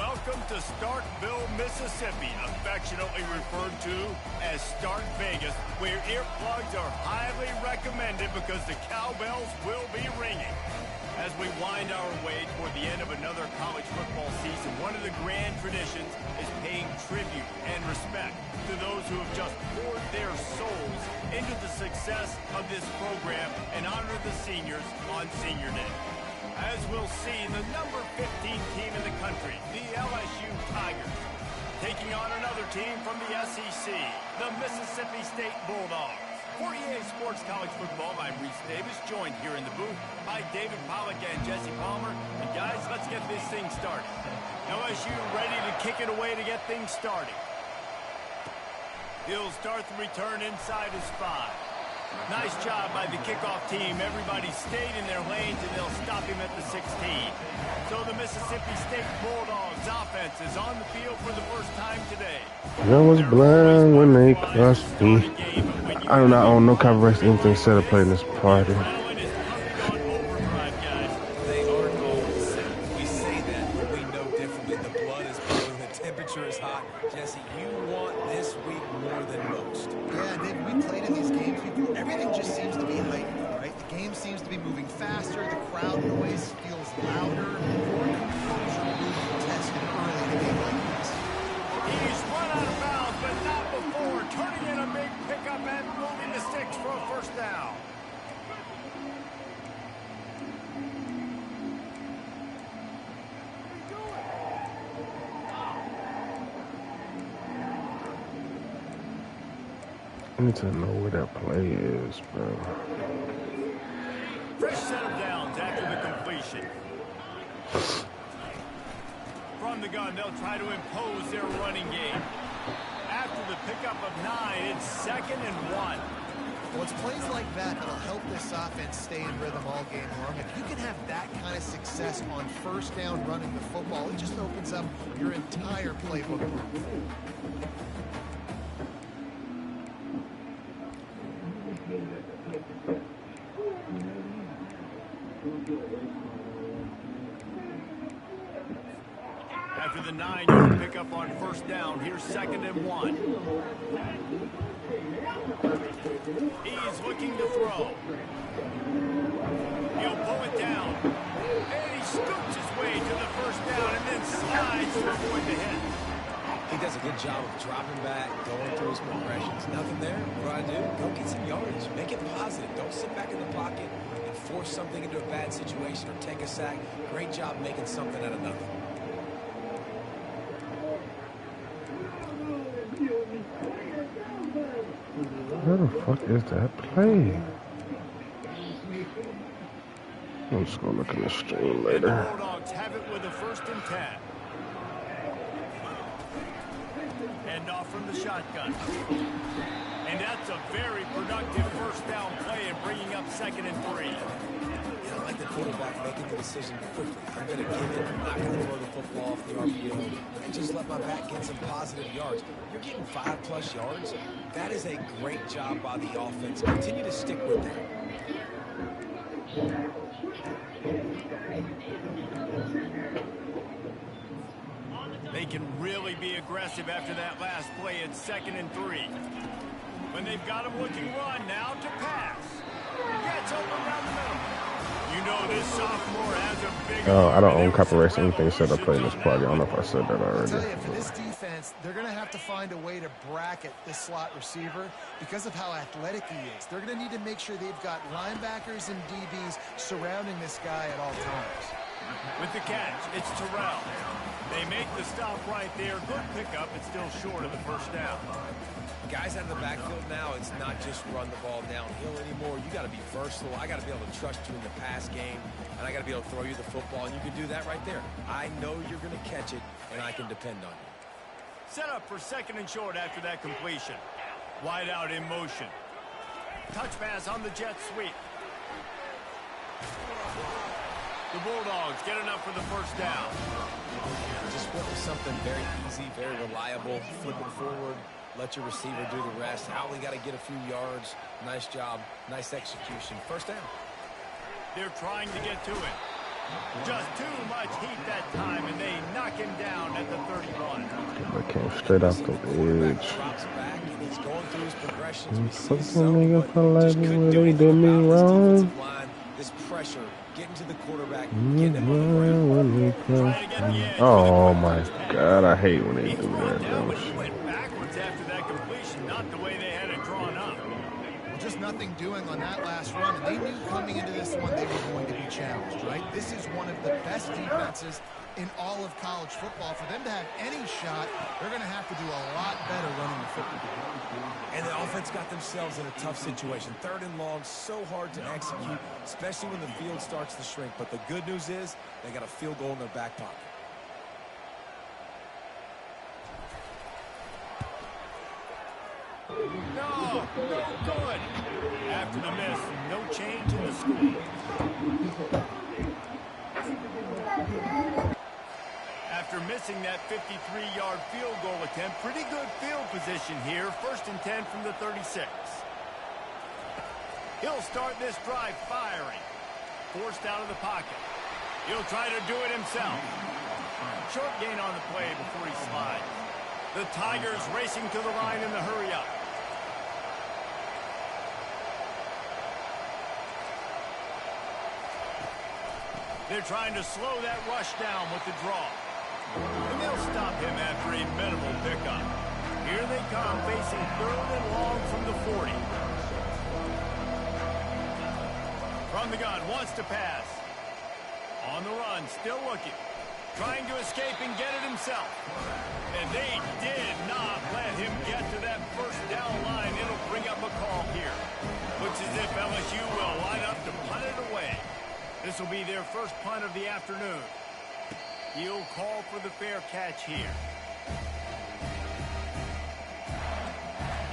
Welcome to Starkville, Mississippi, affectionately referred to as Stark Vegas, where earplugs are highly recommended because the cowbells will be ringing. As we wind our way toward the end of another college football season, one of the grand traditions is paying tribute and respect to those who have just poured their souls into the success of this program and honor the seniors on Senior Day. As we'll see, the number 15 team in the country, the LSU Tigers, taking on another team from the SEC, the Mississippi State Bulldogs. For EA Sports College Football, I'm Reese Davis, joined here in the booth by David Pollack and Jesse Palmer. And guys, let's get this thing started. LSU ready to kick it away to get things started. He'll start the return inside his 5. Nice job by the kickoff team. Everybody stayed in their lanes, and they'll stop him at the 16. So the Mississippi State Bulldogs offense is on the field for the first time today. I was blind when they crossed me. I do not own no copyrights, anything set or play in this party. We say that, but we know differently. The blood is boiling, the temperature is hot. Jesse, you want this week more than most. Yeah, Dave, we played in these games before. Everything just seems to be heightened, right? The game seems to be moving faster. The crowd noise feels louder. More composure will be tested early in a game like this. He's run out of bounds, but not before. Turning in a big pickup and moving the sticks for a first down. I need to know where that play is, bro. Fresh set of downs after the completion. From the gun, they'll try to impose their running game. After the pickup of 9, it's 2nd and 1. Well, it's plays like that that'll help this offense stay in rhythm all game long. If you can have that kind of success on first down running the football, it just opens up your entire playbook. After the 9-yard pickup on first down, here's 2nd and 1. He's looking to throw. He'll pull it down. And he scoots his way to the first down and then slides to avoid the hit. He does a good job of dropping back, going through his progressions. Nothing there. What do? Go get some yardage. Make it positive. Don't sit back in the pocket and force something into a bad situation or take a sack. Great job making something out of nothing. Where the fuck is that play? I'm just gonna look in the stream later. The Bulldogs have it with a 1st and 10. Hand off from the shotgun. And that's a very productive first down play and bringing up 2nd and 3. I like the quarterback making the decision quickly. I'm going to give it. I'm not going to throw the football off the RPO and just let my back get some positive yards. You're getting 5+ yards. That is a great job by the offense. Continue to stick with that. They can really be aggressive after that last play. It's 2nd and 3. When they've got him looking run, now to pass. Gets open down the middle. You know this sophomore has a big... I don't own copyrights, anything set or play in this party. I don't know if I said that I'll already. tell you, for this defense, they're going to have to find a way to bracket this slot receiver because of how athletic he is. They're going to need to make sure they've got linebackers and DBs surrounding this guy at all times. With the catch, it's Terrell. They make the stop right there. Good pickup, but still short of the first down. Guys out of the backfield now, it's not just run the ball downhill anymore. You got to be versatile. I got to be able to trust you in the pass game, and I got to be able to throw you the football, and you can do that right there. I know you're going to catch it, and I can depend on you. Set up for 2nd and short after that completion. Wide out in motion. Touch pass on the jet sweep. The Bulldogs get enough for the first down. Just went with something very easy, very reliable. Flip it forward. Let your receiver do the rest. Howley got to get a few yards. Nice job. Nice execution. First down. They're trying to get to it. Just too much heat that time, and they knock him down at the 31. I came straight off the edge. Drops back, and he's going through his progressions. We see Fuck some, them nigga but for like just couldn't do they anything did me about this wrong. defensive line. This pressure, getting to the quarterback, getting him on the ground. Oh my god, I hate when they do that, Down, bro. but he went backwards after that completion, not the way they had it drawn up. Just nothing doing on that last run, and they knew coming into this one they were going to be challenged, right? This is one of the best defenses in all of college football. For them to have any shot, they're going to have to do a lot better running the football. And the offense got themselves in a tough situation. 3rd and long, so hard to execute, especially when the field starts to shrink. But the good news is they got a field goal in their back pocket. No good. After the miss, no change in the score. After missing that 53-yard field goal attempt, pretty good field position here. 1st and 10 from the 36. He'll start this drive firing. Forced out of the pocket. He'll try to do it himself. Short gain on the play before he slides. The Tigers racing to the line in the hurry up. They're trying to slow that rush down with the draw. And they'll stop him after a minimal pickup. Here they come, facing 3rd and long from the 40. From the gun, wants to pass. On the run, still looking. Trying to escape and get it himself. And they did not let him get to that 1st down line. It'll bring up a call here. Looks as if LSU will line up to punt it away. This will be their 1st punt of the afternoon. He'll call for the fair catch here.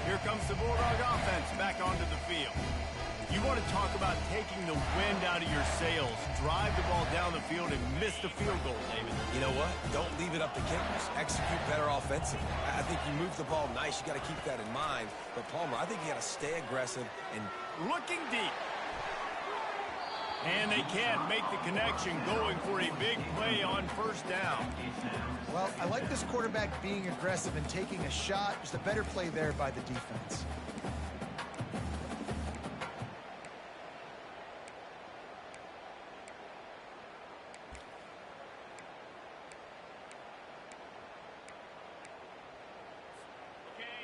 Here comes the Bulldog offense back onto the field. You want to talk about taking the wind out of your sails. Drive the ball down the field and miss the field goal, David. You know what? Don't leave it up to kickers. Execute better offensively. I think you move the ball nice. You got to keep that in mind. But, Palmer, I think you got to stay aggressive and looking deep. And they can't make the connection, going for a big play on 1st down. Well, I like this quarterback being aggressive and taking a shot. Just a better play there by the defense.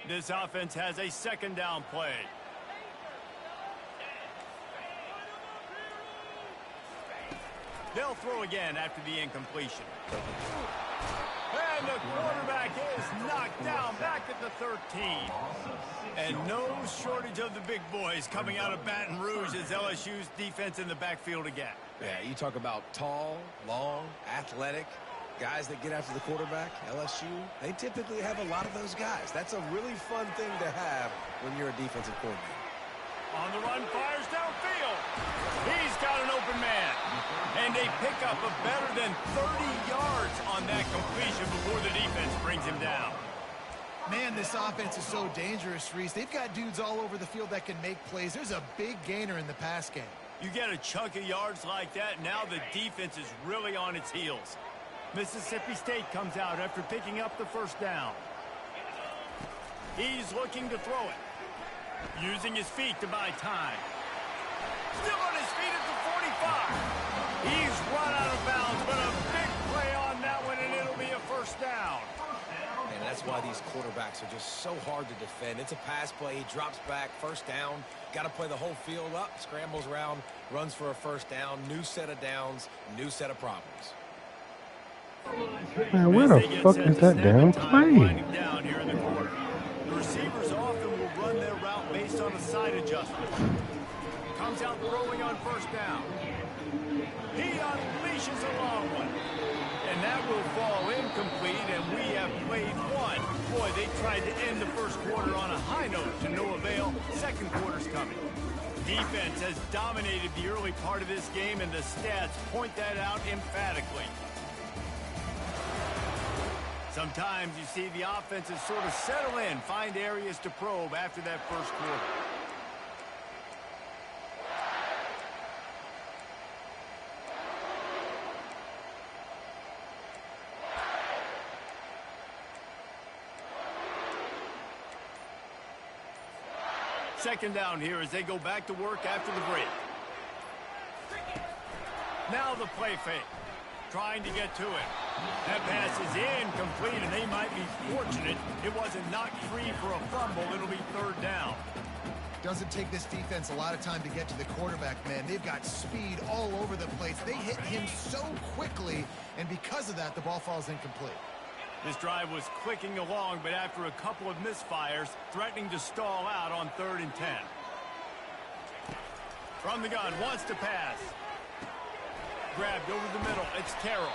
This offense has a 2nd down play. They'll throw again after the incompletion. And the quarterback is knocked down back at the 13. And no shortage of the big boys coming out of Baton Rouge as LSU's defense in the backfield again. yeah, you talk about tall, long, athletic, guys that get after the quarterback. LSU, they typically have a lot of those guys. That's a really fun thing to have when you're a defensive coordinator. On the run, fires downfield. He's got an open man. And they pick up a better than 30 yards on that completion before the defense brings him down. Man, this offense is so dangerous, Reese. They've got dudes all over the field that can make plays. There's a big gainer in the pass game. You get a chunk of yards like that, now the defense is really on its heels. Mississippi State comes out after picking up the 1st down. He's looking to throw it. Using his feet to buy time. Still on his feet at the 45. He's run out of bounds, but a big play on that one, and it'll be a 1st down. And that's why these quarterbacks are just so hard to defend. It's a pass play. He drops back, 1st down. Got to play the whole field up, scrambles around, runs for a 1st down. New set of downs, new set of problems. Man, where the fuck is that damn play? Down here in the corner. The receivers often will run their route based on a side adjustment. Comes out throwing on 1st down. He unleashes a long one. And that will fall incomplete, and we have played one. Boy, they tried to end the 1st quarter on a high note to no avail. 2nd quarter's coming. Defense has dominated the early part of this game, and the stats point that out emphatically. Sometimes you see the offenses sort of settle in, find areas to probe after that 1st quarter. Second down here as they go back to work after the break. Now the play fake. Trying to get to it. That pass is incomplete, and they might be fortunate it wasn't knocked free for a fumble. It'll be third down. Doesn't take this defense a lot of time to get to the quarterback, man. They've got speed all over the place. They hit him so quickly, and because of that, the ball falls incomplete. This drive was clicking along, but after a couple of misfires, threatening to stall out on 3rd and 10. From the gun, wants to pass. Grabbed over the middle. It's Carroll.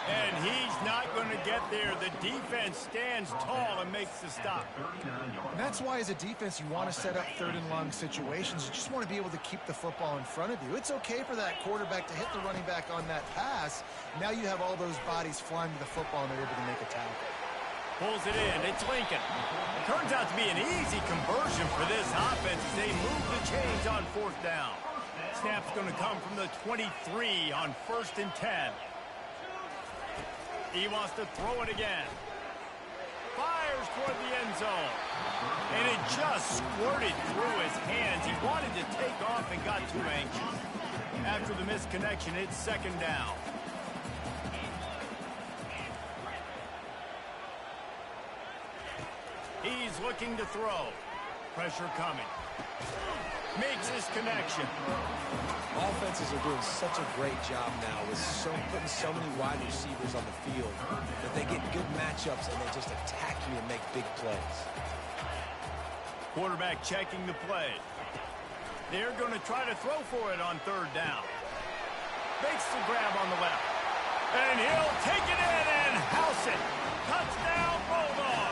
And he's not going to get there. The defense stands tall and makes the stop. And that's why, as a defense, you want to set up 3rd and long situations. You just want to be able to keep the football in front of you. It's okay for that quarterback to hit the running back on that pass. Now you have all those bodies flying to the football, and they're able to make a tackle. Pulls it in. It's Lincoln. It turns out to be an easy conversion for this offense as they move the chains on 4th down. Snap's going to come from the 23 on 1st and 10. He wants to throw it again. Fires toward the end zone. And it just squirted through his hands. He wanted to take off and got too anxious. After the misconnection, it's 2nd down. He's looking to throw. Pressure coming. Makes his connection. Offenses are doing such a great job now with putting so many wide receivers on the field that they get good matchups and they just attack you and make big plays. Quarterback checking the play. They're going to try to throw for it on 3rd down. Makes the grab on the left. And he'll take it in and house it. Touchdown, Bulldogs.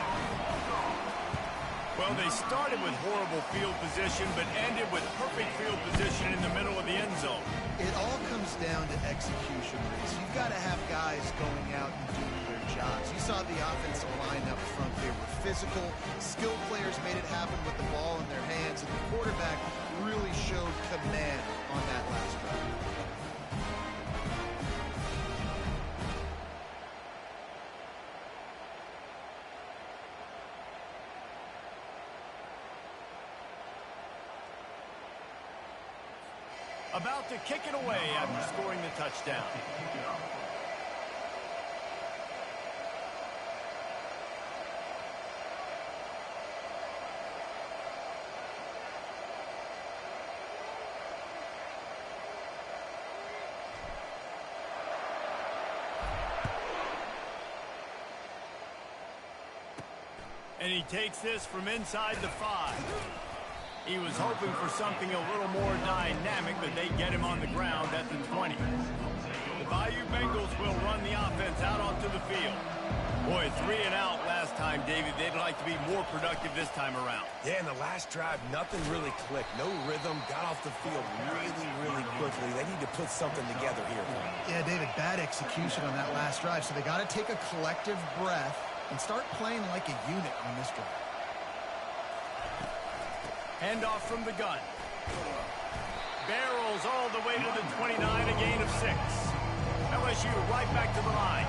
Well, they started with horrible field position, but ended with perfect field position in the middle of the end zone. It all comes down to execution, Reese. You've got to have guys going out and doing their jobs. You saw the offensive line up front. They were physical. Skilled players made it happen with the ball in their hands, and the quarterback really showed command on that last drive. About to kick it away after scoring the touchdown. And he takes this from inside the 5. He was hoping for something a little more dynamic, but they get him on the ground at the 20. The Bayou Bengals will run the offense out onto the field. Boy, 3 and out last time, David. They'd like to be more productive this time around. Yeah, in the last drive, nothing really clicked. No rhythm, got off the field really quickly. They need to put something together here. Yeah, David, bad execution on that last drive, so they got to take a collective breath and start playing like a unit on this drive. Handoff from the gun. Barrels all the way to the 29, a gain of 6. LSU right back to the line.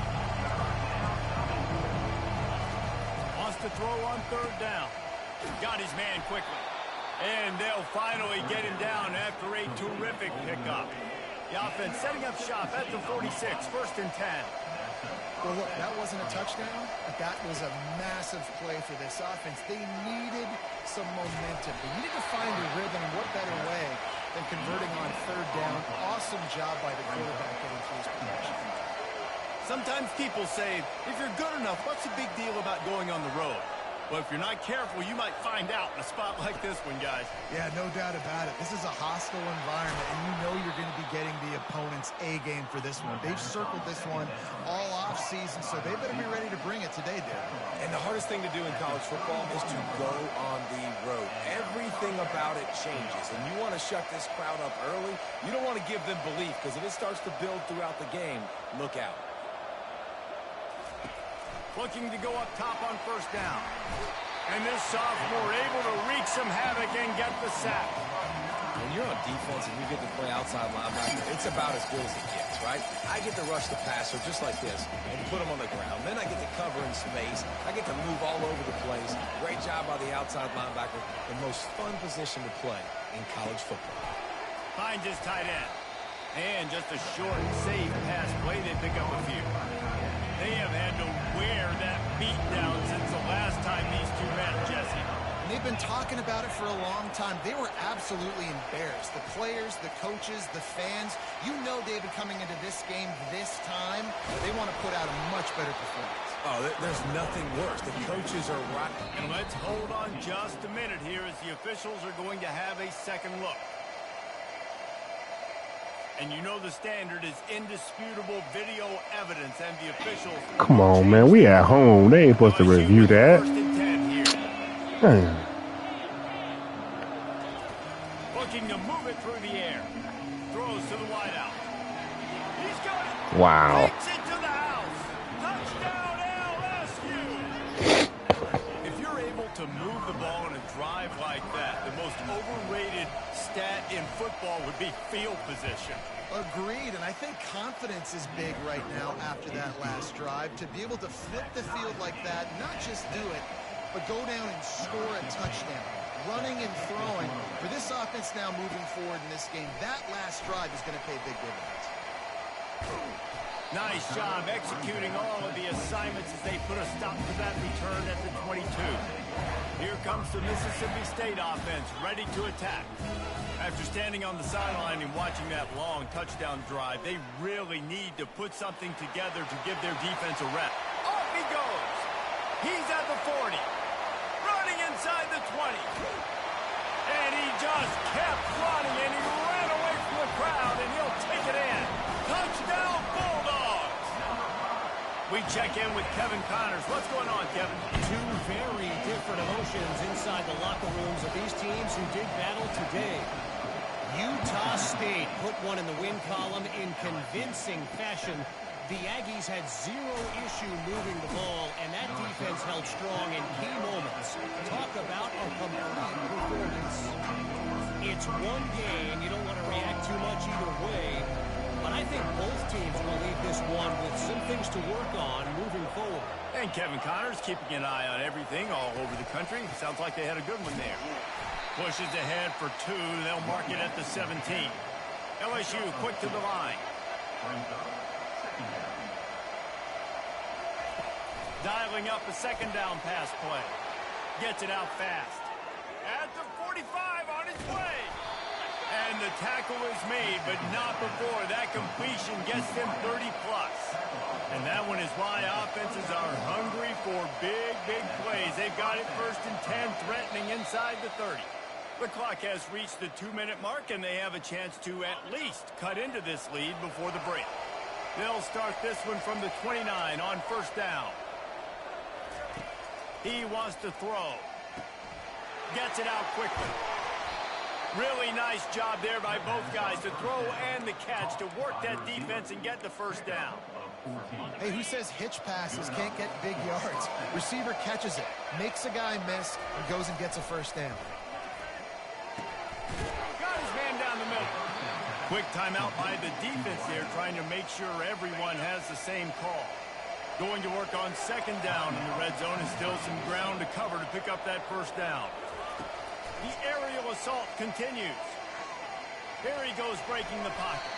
Wants to throw on 3rd down. Got his man quickly. And they'll finally get him down after a terrific pickup. The offense setting up shop at the 46, 1st and 10. Well, look, that wasn't a touchdown, but that was a massive play for this offense. They needed some momentum. They needed to find a rhythm, and what better way than converting on 3rd down. Awesome job by the quarterback getting through his progression. Sometimes people say, if you're good enough, what's the big deal about going on the road? Well, if you're not careful, you might find out in a spot like this one, guys. Yeah, no doubt about it. This is a hostile environment, and you know you're going to be getting the opponent's A-game for this one. They've circled this one all off-season, so they better be ready to bring it today, Darren. And the hardest thing to do in college football is to go on the road. Everything about it changes, and you want to shut this crowd up early. You don't want to give them belief, because if it starts to build throughout the game, look out. Looking to go up top on 1st down. And this sophomore able to wreak some havoc and get the sack. when you're on defense and you get to play outside linebacker, it's about as good as it gets, right? I get to rush the passer just like this and put him on the ground. Then I get to cover in space. I get to move all over the place. Great job by the outside linebacker. The most fun position to play in college football. Finds his tight end. And just a short, safe pass play. They pick up a few. They have had to wear that beat down since the last time these two met, Jesse. And they've been talking about it for a long time. They were absolutely embarrassed. The players, the coaches, the fans. You know, David, coming into this game this time, they want to put out a much better performance. Oh, there's nothing worse. The coaches are right. And let's hold on just a minute here as the officials are going to have a second look. And you know the standard is indisputable video evidence, and the officials... Come on, man. We at home. They ain't supposed to review that. Looking to move it through the air. Throws to the wideout. He's got it. Wow. Takes it to the house. Touchdown, LSU. If you're able to move the ball in a drive like that, the most overrated stat in football would be field position. Agreed, and I think confidence is big right now after that last drive. To be able to flip the field like that, not just do it, but go down and score a touchdown. Running and throwing. For this offense now moving forward in this game, that last drive is going to pay big dividends. Nice job executing all of the assignments as they put a stop to that return at the 22. Here comes the Mississippi State offense, ready to attack. After standing on the sideline and watching that long touchdown drive, they really need to put something together to give their defense a rep. Off he goes. He's at the 40. Running inside the 20. And he just kept running, and he ran away from the crowd, and he'll take it in. Touchdown, Bulldogs! We check in with Kevin Connors. What's going on, Kevin? Two very different emotions inside the locker rooms of these teams who did battle today. Utah State put one in the win column in convincing fashion. The Aggies had zero issue moving the ball, and that defense held strong in key moments. Talk about a complete performance. It's one game. You don't want to react too much either way, but I think both teams will leave this one with some things to work on moving forward. And Kevin Connors keeping an eye on everything all over the country. Sounds like they had a good one there. Pushes ahead for two. They'll mark it at the 17. LSU quick to the line. Dialing up a second down pass play. Gets it out fast. At the 45 on its way. And the tackle is made, but not before that completion gets them 30-plus. And that one is why offenses are hungry for big, big plays. They've got it 1st and 10, threatening inside the 30. The clock has reached the 2-minute mark, and they have a chance to at least cut into this lead before the break. They'll start this one from the 29 on 1st down. He wants to throw. Gets it out quickly. Really nice job there by both guys to throw and the catch to work that defense and get the 1st down. Hey, who says hitch passes can't get big yards? Receiver catches it, makes a guy miss, and goes and gets a 1st down. Got his man down the middle. Quick timeout by the defense there, trying to make sure everyone has the same call. Going to work on 2nd down in the red zone, and still some ground to cover to pick up that 1st down. The aerial assault continues. Here he goes breaking the pocket.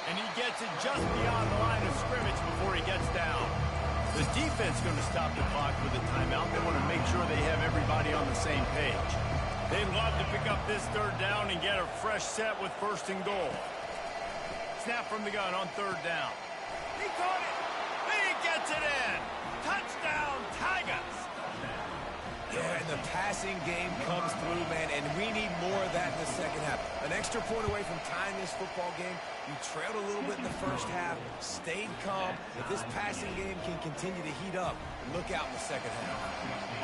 And he gets it just beyond the line of scrimmage before he gets down. The defense going to stop the clock with a timeout. They want to make sure they have everybody on the same page. They'd love to pick up this 3rd down and get a fresh set with 1st and goal. Snap from the gun on 3rd down. He caught it. He gets it in. Touchdown, Tigers. Yeah, and the passing game comes through, man, and we need more of that in the second half. An extra point away from tying this football game. You trailed a little bit in the 1st half, stayed calm. If this passing game can continue to heat up, look out in the second half.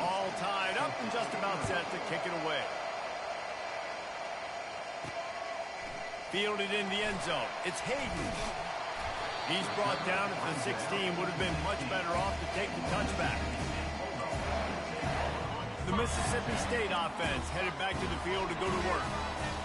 All tied up and just about set to kick it away. Fielded in the end zone. It's Hayden. He's brought down at the 16. Would have been much better off to take the touchback. The the Mississippi State offense headed back to the field to go to work.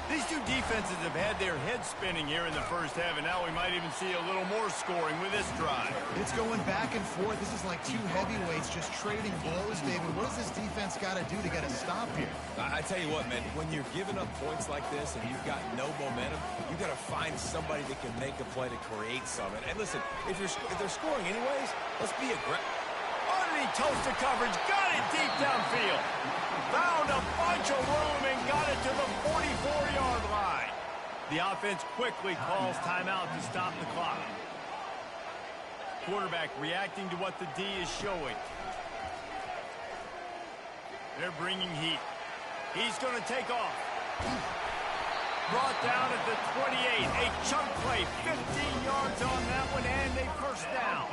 These two defenses have had their heads spinning here in the first half, and now we might even see a little more scoring with this drive. It's going back and forth. This is like two heavyweights just trading blows, David. What does this defense got to do to get a stop here? I tell you what, man, when you're giving up points like this and you've got no momentum, you got to find somebody that can make a play to create something. And listen, if they're scoring anyways, let's be aggressive. Underneath toasted coverage, got it deep downfield. Found a bunch of room and got it to the 44-yard line. The offense quickly calls timeout to stop the clock. Quarterback reacting to what the D is showing. They're bringing heat. He's going to take off. Brought down at the 28. A chunk play, 15 yards on that one, and a first down.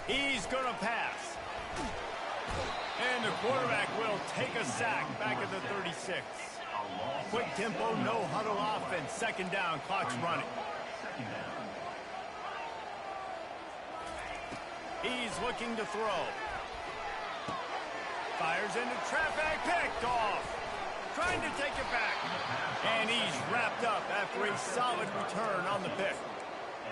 He's going to pass. And the quarterback will take a sack back at the 36. Quick tempo, no huddle offense. Second down, clock's running. He's looking to throw. Fires into traffic, picked off. Trying to take it back. And he's wrapped up after a solid return on the pick.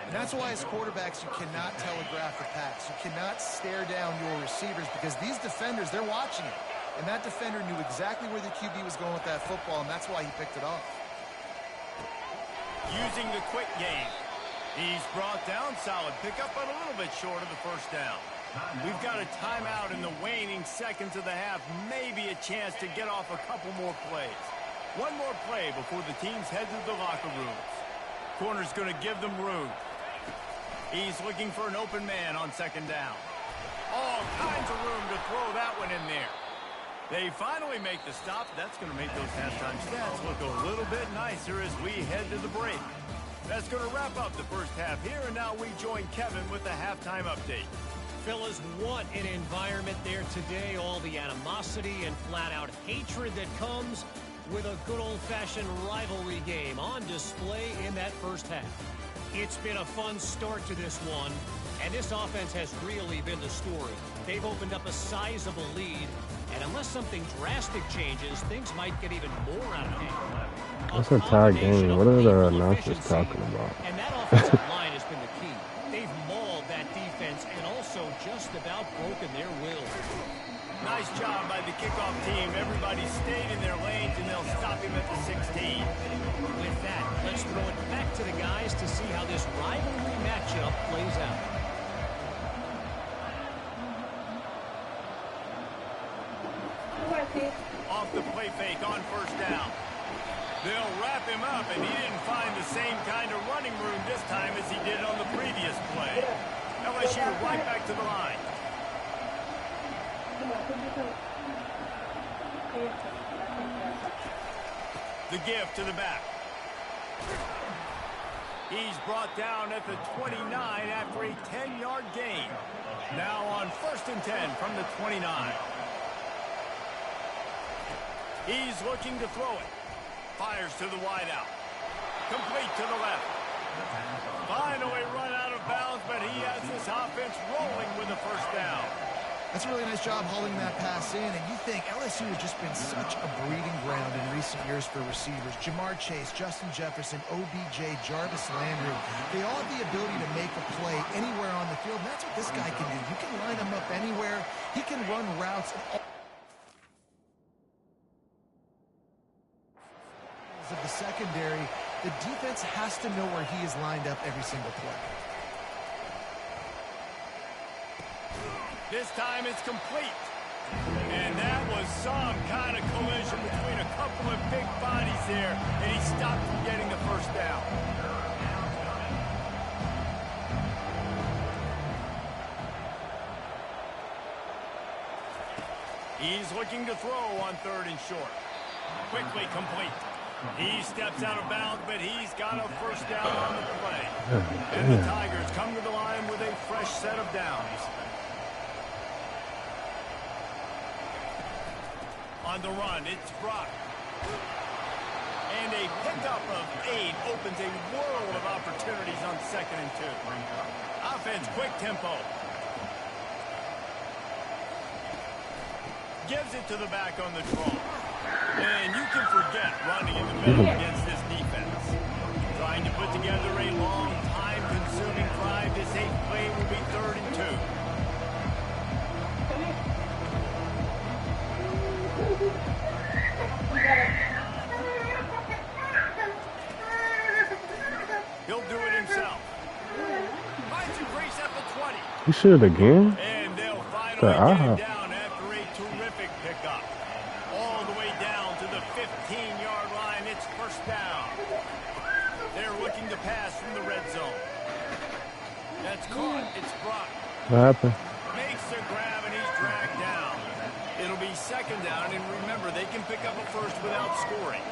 And that's why as quarterbacks you cannot telegraph the pass. You cannot stare down your receivers because these defenders, they're watching it. And that defender knew exactly where the QB was going with that football, and that's why he picked it off. Using the quick game. He's brought down, solid pickup, but a little bit short of the first down. We've got a timeout in the waning seconds of the half. Maybe a chance to get off a couple more plays. One more play before the teams head to the locker rooms. Corner's going to give them room. He's looking for an open man on second down. All kinds of room to throw that one in there. They finally make the stop. That's going to make those halftime stats look a little bit nicer as we head to the break. That's going to wrap up the first half here, and now we join Kevin with the halftime update. Fellas, what an environment there today. All the animosity and flat-out hatred that comes with a good old-fashioned rivalry game on display in that first half. It's been a fun start to this one, and this offense has really been the story. They've opened up a sizable lead, and unless something drastic changes, things might get even more out of hand. That's a tie game. What are the announcers talking about? And that offensive line has been the key. They've mauled that defense and also just about broken their will. Nice job by the kickoff team. Everybody stayed in their lanes, and they'll stop him at the 16. With that, let's throw it back to the guys to see how this rivalry matchup plays out. Off the play fake on first down. They'll wrap him up, and he didn't find the same kind of running room this time as he did on the previous play. LSU right back to the line. The give to the back. He's brought down at the 29 after a 10-yard gain. Now on 1st and 10 from the 29. He's looking to throw it. Fires to the wideout. Complete to the left. Finally run out of bounds, but he has this offense rolling with a first down. That's a really nice job hauling that pass in, and you think LSU has just been such a breeding ground in recent years for receivers. Jamar Chase, Justin Jefferson, OBJ, Jarvis Landry, they all have the ability to make a play anywhere on the field, and that's what this guy can do. You can line him up anywhere. He can run routes. Of the secondary, the defense has to know where he is lined up every single play. This time it's complete. And that was some kind of collision between a couple of big bodies there, and he stopped from getting the first down. He's looking to throw on 3rd and short. Quickly complete. He steps out of bounds, but he's got a first down on the play. And the Tigers come to the line with a fresh set of downs. On the run, it's Brock. And a pickup of 8 opens a world of opportunities on 2nd and 2. Offense, quick tempo. Gives it to the back on the draw. And you can forget running in the middle against this defense. Trying to put together a long, time-consuming drive. This 8th play will be 3rd and 2. He'll do it himself. Finds a crease at the 20. You should again? And they'll finally get him down after a terrific pickup. All the way down to the 15-yard line. It's 1st down. They're looking to pass from the red zone. That's caught. It's blocked. What happened? Makes the grab and he's dragged down. It'll be 2nd down, and remember, they can pick up a first without scoring.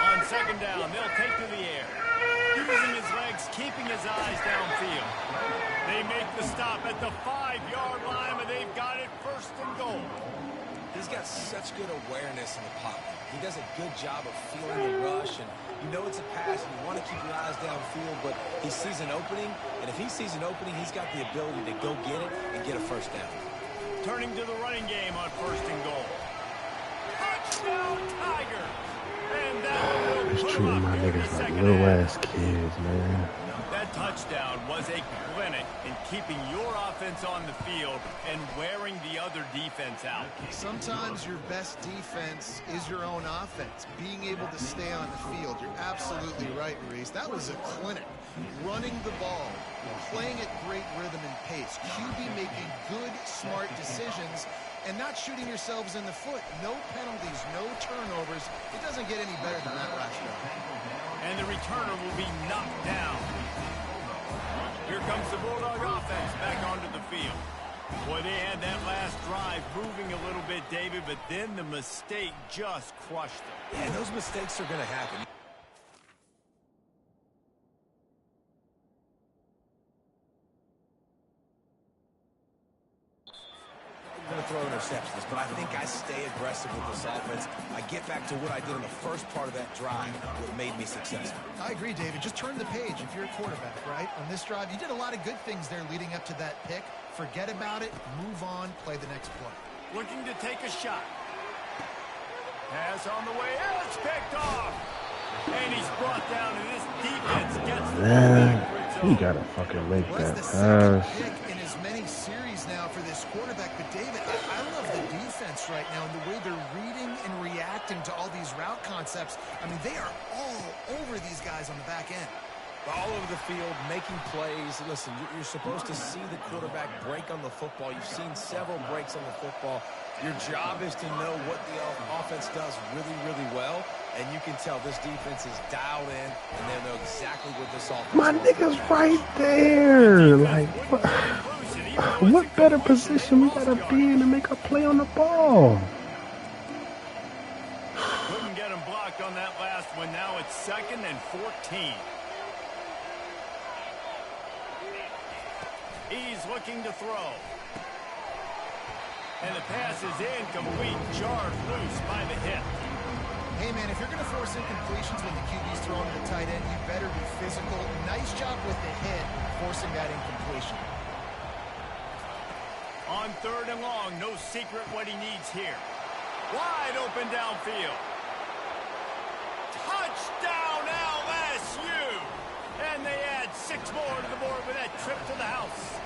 On 2nd down, they'll take to the air. Using his legs, keeping his eyes downfield. They make the stop at the 5-yard line, but they've got it 1st and goal. He's got such good awareness in the pocket. He does a good job of feeling the rush, and you know it's a pass, and you want to keep your eyes downfield, but he sees an opening, and if he sees an opening, he's got the ability to go get it and get a 1st down. Turning to the running game on 1st and goal. Touchdown, Tiger! And that will Just put treating him my up in the niggas like 2nd little half. ass kids, man. That touchdown was a clinic in keeping your offense on the field and wearing the other defense out. Sometimes your best defense is your own offense. Being able to stay on the field. You're absolutely right, Reese. That was a clinic. Running the ball, playing at great rhythm and pace. QB making good, smart decisions and not shooting yourselves in the foot. No penalties, no turnovers. It doesn't get any better than that last drive. And the returner will be knocked down. Here comes the Bulldog offense back onto the field. Boy, they had that last drive moving a little bit, David, but then the mistake just crushed them. Yeah, those mistakes are going to happen. I'm going to throw interceptions, but I think I stay aggressive with this offense. I get back to what I did in the first part of that drive, what made me successful. I agree, David. Just turn the page if you're a quarterback, right? On this drive, you did a lot of good things there leading up to that pick. Forget about it, move on, play the next play. Looking to take a shot. Pass on the way, and it's picked off. And he's brought down, and this defense gets the ball. You gotta fucking make Well, that that's the 2nd pass. pick in as many series now for this quarterback. But, David, I love the defense right now and the way they're reading and reacting to all these route concepts. I mean, they are all over these guys on the back end. All over the field, making plays. Listen, you're supposed to see the quarterback break on the football. You've seen several breaks on the football. Your job is to know what the offense does really, really well, and you can tell this defense is dialed in, and they know exactly what this offense My nigga's right there. Like, what better position we gotta be in to make a play on the ball? Couldn't get him blocked on that last one. Now it's 2nd and 14. He's looking to throw. And the pass is incomplete, jarred loose by the hip. Hey, man, if you're going to force incompletions when the QB's throwing to the tight end, you better be physical. Nice job with the hit, forcing that incompletion. On 3rd and long, no secret what he needs here. Wide open downfield. Touchdown LSU! And they add 6 more to the board with that trip to the house.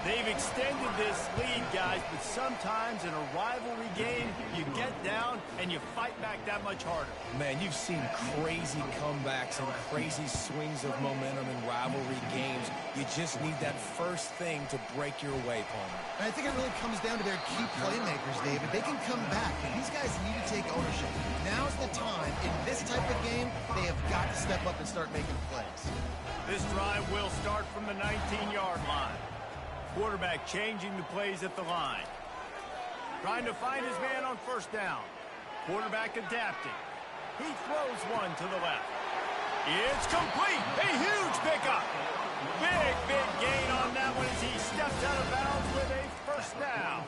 They've extended this lead, guys, but sometimes in a rivalry game, you get down and you fight back that much harder. Man, you've seen crazy comebacks and crazy swings of momentum in rivalry games. You just need that first thing to break your way, Palmer. And I think it really comes down to their key playmakers, David. They can come back, but these guys need to take ownership. Now's the time. In this type of game, they have got to step up and start making plays. This drive will start from the 19-yard line. Quarterback changing the plays at the line. Trying to find his man on 1st down. Quarterback adapting. He throws one to the left. It's complete. A huge pickup. Big gain on that one as he steps out of bounds with a 1st down.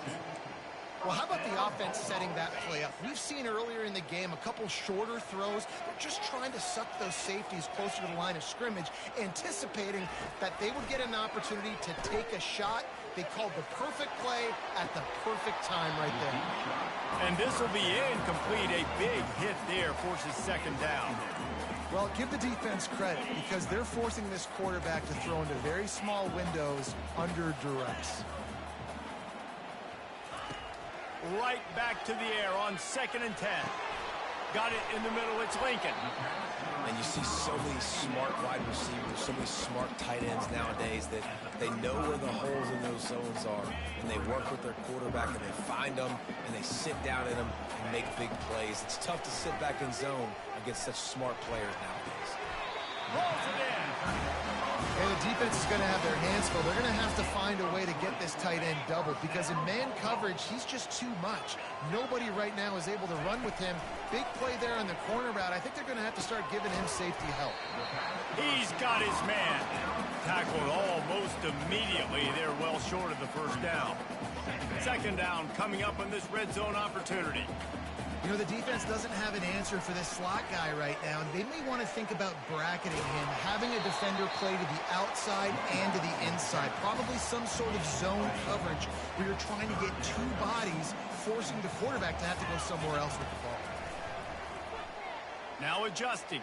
Well, how about the offense setting that play up? We've seen earlier in the game a couple shorter throws. They're just trying to suck those safeties closer to the line of scrimmage, anticipating that they would get an opportunity to take a shot. They called the perfect play at the perfect time right there. And this will be incomplete. A big hit there forces second down. Well, give the defense credit because they're forcing this quarterback to throw into very small windows under duress. Right back to the air on 2nd and 10. Got it in the middle. It's Lincoln. And you see so many smart wide receivers, so many smart tight ends nowadays that they know where the holes in those zones are, and they work with their quarterback, and they find them, and they sit down in them and make big plays. It's tough to sit back in zone against such smart players nowadays. Rolls it in. And the defense is going to have their hands full. They're going to have to find a way to get this tight end doubled because in man coverage, he's just too much. Nobody right now is able to run with him. Big play there on the corner route. I think they're going to have to start giving him safety help. He's got his man. Tackled almost immediately. They're well short of the first down. Second down coming up on this red zone opportunity. You know, the defense doesn't have an answer for this slot guy right now, and they may want to think about bracketing him, having a defender play to the outside and to the inside. Probably some sort of zone coverage where you're trying to get two bodies, forcing the quarterback to have to go somewhere else with the ball. Now adjusting.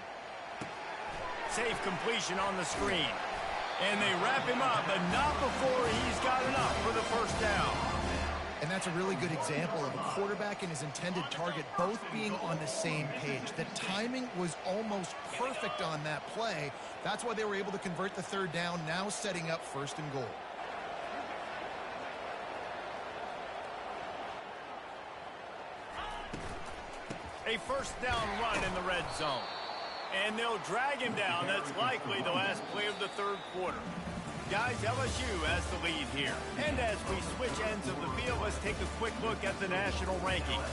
Safe completion on the screen. And they wrap him up, but not before he's got enough for the first down. And that's a really good example of a quarterback and his intended target both being on the same page. The timing was almost perfect on that play. That's why they were able to convert the third down, now setting up 1st and goal. A first down run in the red zone. And they'll drag him down. That's likely the last play of the third quarter. Guys, LSU has the lead here. And as we switch ends of the field, let's take a quick look at the national rankings.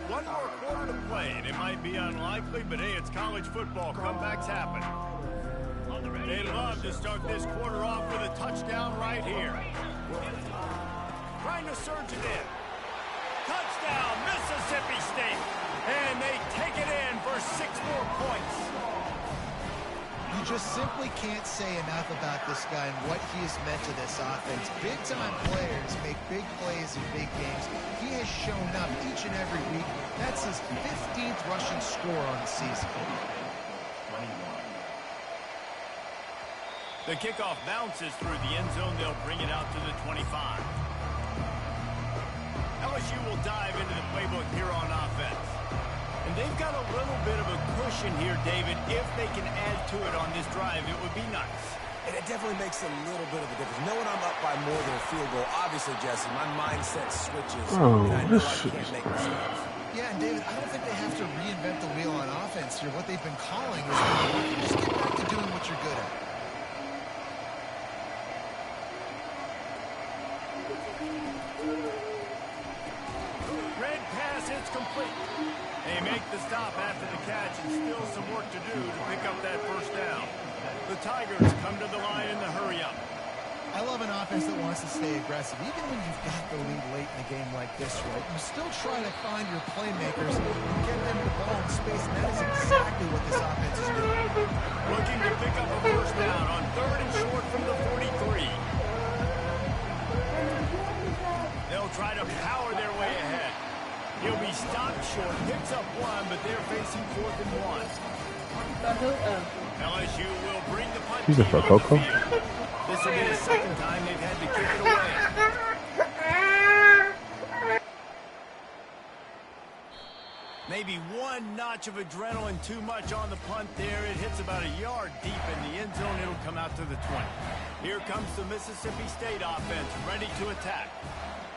One more quarter to play, and it might be unlikely, but hey, it's college football. Comebacks happen. They love to start this quarter off with a touchdown right here. Trying to surge it in. Touchdown, Mississippi State. And they take it in for 6 more points. You just simply can't say enough about this guy and what he has meant to this offense. Big-time players make big plays in big games. He has shown up each and every week. That's his 15th rushing score on the season. The kickoff bounces through the end zone. They'll bring it out to the 25. LSU will dive into the playbook here on offense. And they've got a little bit of a cushion here, David. If they can add to it on this drive, it would be nice. And it definitely makes a little bit of a difference. Knowing I'm up by more than a field goal, obviously, Jesse, my mindset switches. Oh, and I know I can't make mistakes. Yeah, and David, I don't think they have to reinvent the wheel on offense here. What they've been calling is just get back to doing what you're good at. Red pass, it's complete. They make the stop after the catch and still some work to do to pick up that first down. The Tigers come to the line in the hurry-up. I love an offense that wants to stay aggressive. Even when you've got the lead late in a game like this, right, you still try to find your playmakers and get them the ball in space, and that is exactly what this offense is doing. Looking to pick up a first down on 3rd and short from the 43. They'll try to power their way ahead. He'll be stopped short, picks up 1, but they're facing 4th and 1. LSU will bring the punt He's a team on the Coco. field. This will be the second time they've had to kick it away. Maybe one notch of adrenaline too much on the punt there. It hits about a yard deep in the end zone. It'll come out to the 20. Here comes the Mississippi State offense, ready to attack.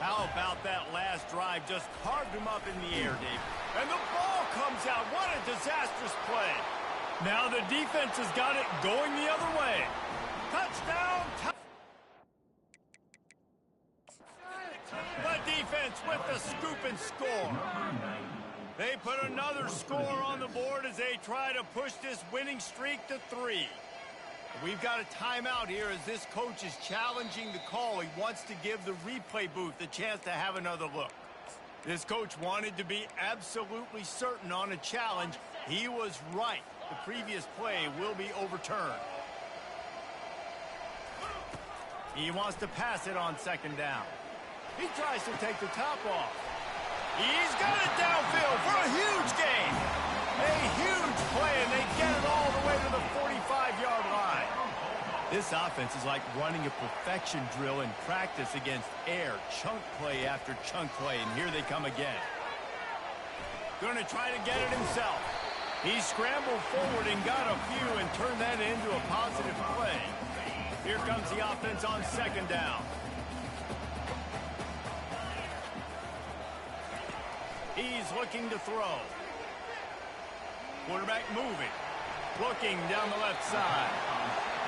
How about that last drive? Just carved him up in the air, Dave. And the ball comes out. What a disastrous play. Now the defense has got it going the other way. Touchdown. The defense with the scoop and score. They put another score on the board as they try to push this winning streak to 3. We've got a timeout here as this coach is challenging the call. He wants to give the replay booth a chance to have another look. This coach wanted to be absolutely certain on a challenge. He was right. The previous play will be overturned. He wants to pass it on second down. He tries to take the top off. He's got it downfield for a huge gain. A huge play, and they get it all the way to the 45-yard line. This offense is like running a perfection drill in practice against air. Chunk play after chunk play, and here they come again. Going to try to get it himself. He scrambled forward and got a few and turned that into a positive play. Here comes the offense on second down. He's looking to throw. Quarterback moving. Looking down the left side.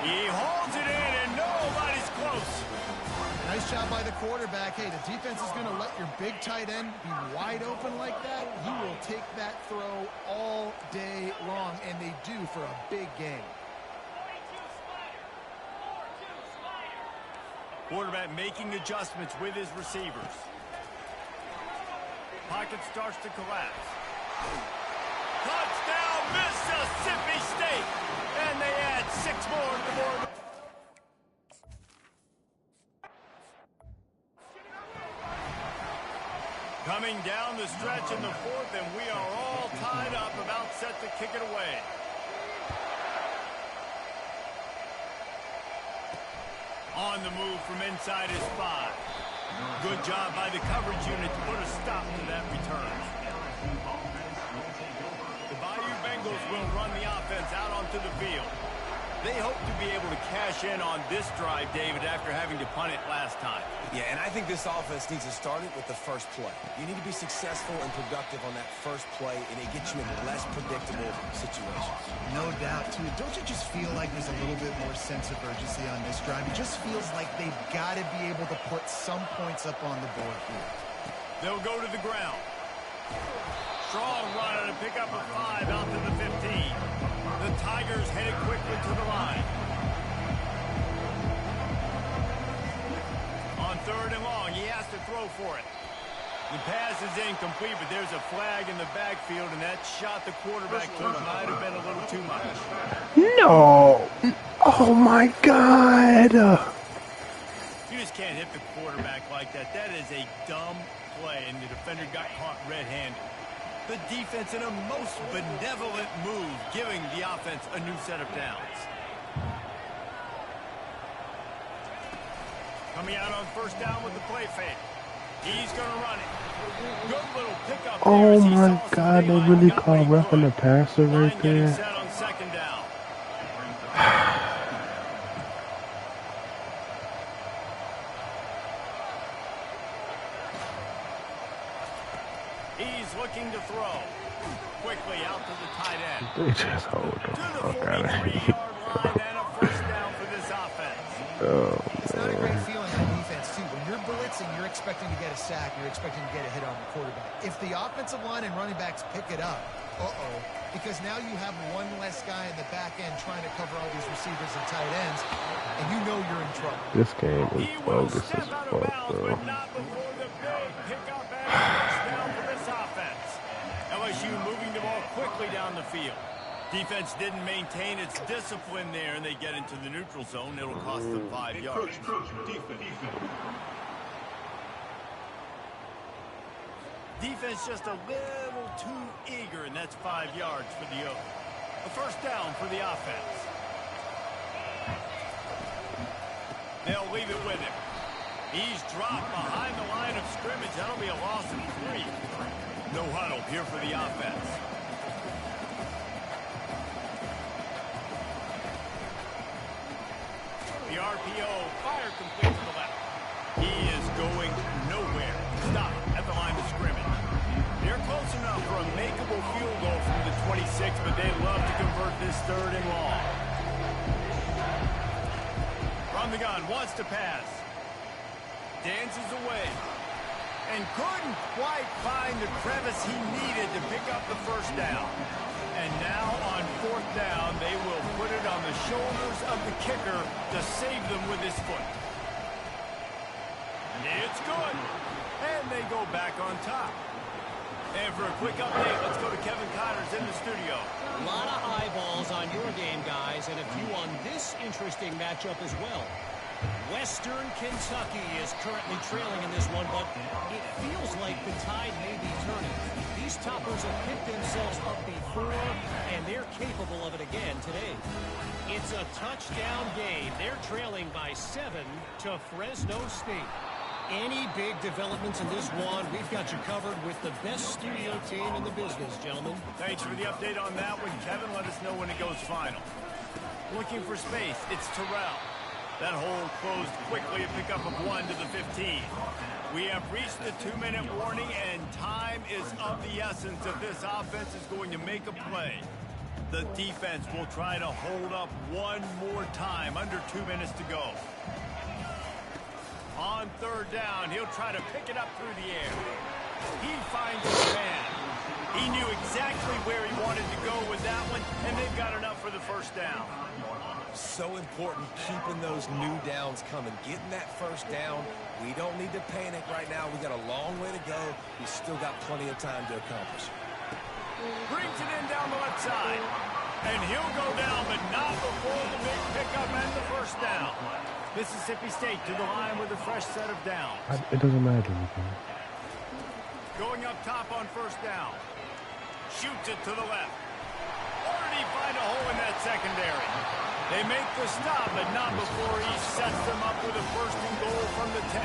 He holds it in and nobody's close. Nice job by the quarterback. Hey, the defense is going to let your big tight end be wide open like that. He will take that throw all day long, and they do for a big game. Quarterback making adjustments with his receivers. Pocket starts to collapse. Touchdown, Mississippi State! And they add 6 more to the board. Coming down the stretch in the fourth, and we are all tied up, about set to kick it away. On the move from inside his 5. Good job by the coverage unit to put a stop to that return. The Bayou Bengals will run the offense out onto the field. They hope to be able to cash in on this drive, David, after having to punt it last time. Yeah, and I think this offense needs to start it with the first play. You need to be successful and productive on that first play, and it gets you in less predictable situations. No doubt, too. Don't you just feel like there's a little bit more sense of urgency on this drive? It just feels like they've got to be able to put some points up on the board here. They'll go to the ground. Strong run to pick up a 5 out to the 15. The Tigers headed quickly to the line. On third and long, he has to throw for it. The pass is incomplete, but there's a flag in the backfield, and that shot the quarterback took might have been a little too much. No! Oh my God! You just can't hit the quarterback like that. That is a dumb play, and the defender got caught red-handed. The defense in a most benevolent move, giving the offense a new set of downs. Coming out on first down with the play fake. He's going to run it. Good little pickup. Oh my God, they really call roughing the passer right there. Set on second down. He's looking to throw. Quickly out to the tight end. They just hold the fuck out of here. 43-yard line and a first down for this offense. Oh, It's not a great feeling on defense, too. When you're blitzing, you're expecting to get a sack. You're expecting to get a hit on the quarterback. If the offensive line and running backs pick it up, because now you have one less guy in the back end trying to cover all these receivers and tight ends, and you know you're in trouble. this game is bogus as fuck, bro. But not before the big pickup and first down for this offense. LSU moving the ball quickly down the field. Defense didn't maintain its discipline there, and they get into the neutral zone. It'll cost them 5 yards. Defense just a little too eager, and that's 5 yards for the Oak. A first down for the offense. They'll leave it with him. He's dropped behind the line of scrimmage. That'll be a loss of 3. No huddle here for the offense. The RPO, fire complete to the left. He is going nowhere. Stop at the line of scrimmage. They're close enough for a makeable field goal from the 26, but they love to convert this third and long. From the gun, wants to pass. Dances away. And couldn't quite find the crevice he needed to pick up the first down. And now on 4th down, they will put it on the shoulders of the kicker to save them with his foot. It's good. And they go back on top. And for a quick update, let's go to Kevin Connors in the studio. A lot of eyeballs on your game, guys, and a few on this interesting matchup as well. Western Kentucky is currently trailing in this one, but it feels like the tide may be turning. These toppers have picked themselves up before, and they're capable of it again today. It's a touchdown game. They're trailing by 7 to Fresno State. Any big developments in this one, we've got you covered with the best studio team in the business, gentlemen. Thanks for the update on that one, Kevin. Let us know when it goes final. Looking for space, it's Terrell. That hole closed quickly, a pickup of 1 to the 15. We have reached the 2-minute warning, and time is of the essence if this offense is going to make a play. The defense will try to hold up one more time, under 2 minutes to go. On 3rd down, he'll try to pick it up through the air. He finds his man. He knew exactly where he wanted to go with that one, and they've got enough for the 1st down. So important keeping those new downs coming. Getting that 1st down. We don't need to panic right now. We got a long way to go. We still got plenty of time to accomplish. Brings it in down the left side. And he'll go down, but not before the big pickup and the 1st down. Mississippi State to the line with a fresh set of downs. It doesn't matter anything. Going up top on 1st down. Shoots it to the left. Or did he find a hole in that secondary? They make the stop, but not before he sets them up with a 1st and goal from the 10.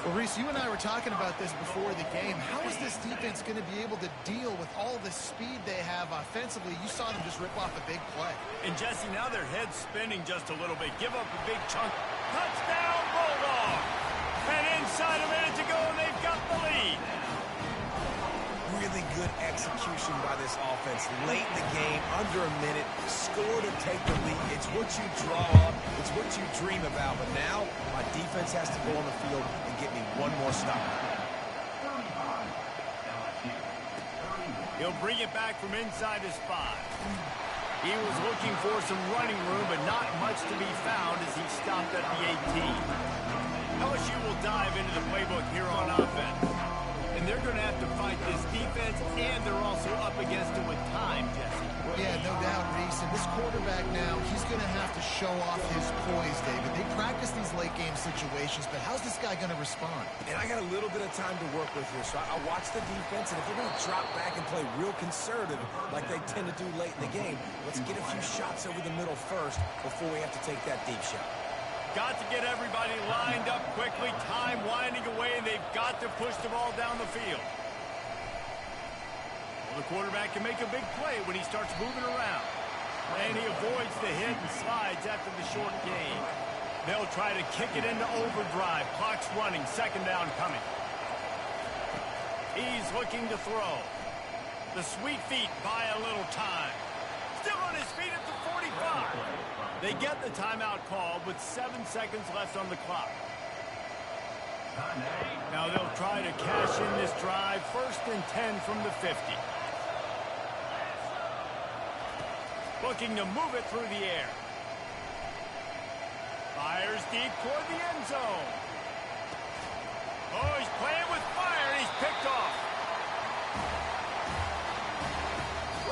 Well, Reese, you and I were talking about this before the game. How is this defense going to be able to deal with all the speed they have offensively? You saw them just rip off a big play. And, Jesse, now their head's spinning just a little bit. Give up a big chunk. Touchdown, Bulldog! And inside a minute to go, and they've got the lead. Really good execution by this offense. Late in the game, under a minute, score to take the lead. It's what you draw up. It's what you dream about. But now, my defense has to go on the field and get me one more stop. He'll bring it back from inside his 5. He was looking for some running room, but not much to be found as he stopped at the 18. LSU will dive into the playbook here on offense. And they're going to have to fight this defense, and they're also up against it with time, Jesse. Yeah, no doubt, Reese. And this quarterback now, he's going to have to show off his poise, David. They practice these late-game situations, but how's this guy going to respond? And I got a little bit of time to work with here, so I watch the defense, and if they're going to drop back and play real conservative like they tend to do late in the game, let's get a few shots over the middle first before we have to take that deep shot. Got to get everybody lined up quickly. Time winding away, and they've got to push the ball down the field. Well, the quarterback can make a big play when he starts moving around. And he avoids the hit and slides after the short gain. They'll try to kick it into overdrive. Clock's running. 2nd down coming. He's looking to throw. The sweet feet buy a little time. Still on his feet at the 45. They get the timeout called with 7 seconds left on the clock. Now they'll try to cash in this drive. 1st and 10 from the 50. Looking to move it through the air. Fires deep toward the end zone. Oh, he's playing with fire, and he's picked off.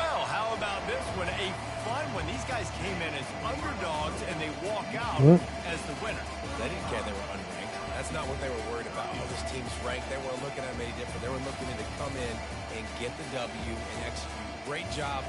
Well, how about this one? A fun when these guys came in as underdogs and they walk out as the winner. They didn't care they were unranked. That's not what they were worried about. Oh, this team's ranked. They weren't looking at them any different. They were looking to come in and get the W and execute. Great job.